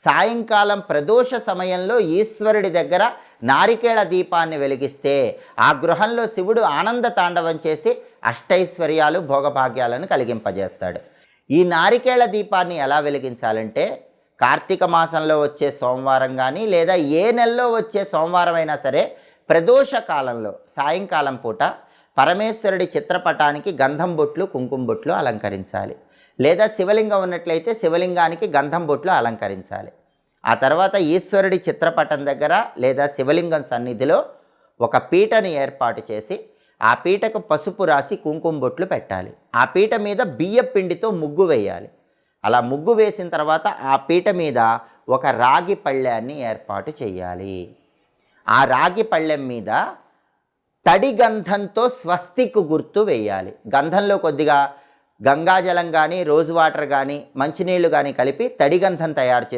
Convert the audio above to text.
సాయంకాలం ప్రదోష సమయంలో ఈశ్వరుడి దగ్గర నారికేళ దీపాన్ని వెలిగిస్తే ఆ గృహంలో శివుడు ఆనంద తాండవం చేసి అష్టైశ్వర్యాలు భోగభాగ్యాలను కలిగింపజేస్తాడు. ఈ నారికేళ దీపాన్ని ఎలా వెలిగించాలంటే కార్తీక మాసంలో వచ్చే సోమవారం కానీ లేదా ఏ నెలలో వచ్చే సోమవారం అయినా సరే ప్రదోష కాలంలో సాయంకాలం పూట పరమేశ్వరుడి చిత్రపటానికి గంధం బొట్లు కుంకుమ బొట్లు అలంకరించాలి. లేదా శివలింగం ఉన్నట్లయితే శివలింగానికి గంధం బొట్లు అలంకరించాలి. ఆ తర్వాత ఈశ్వరుడి చిత్రపటం దగ్గర లేదా శివలింగం సన్నిధిలో ఒక పీటని ఏర్పాటు చేసి ఆ పీటకు పసుపు రాసి కుంకుమ బొట్లు పెట్టాలి. ఆ పీట మీద బియ్యం పిండితో ముగ్గు వేయాలి. అలా ముగ్గు వేసిన తర్వాత ఆ పీట మీద ఒక రాగి పళ్ళెన్ని ఏర్పాటు చేయాలి. ఆ రాగి పళ్ళెం మీద తడి గంధంతో స్వస్తిక్ గుర్తు వేయాలి. గంధంలో కొద్దిగా గంగాజలం కానీ రోజ్ వాటర్ కానీ మంచినీళ్ళు కానీ కలిపి తడి గంధం తయారు చేసి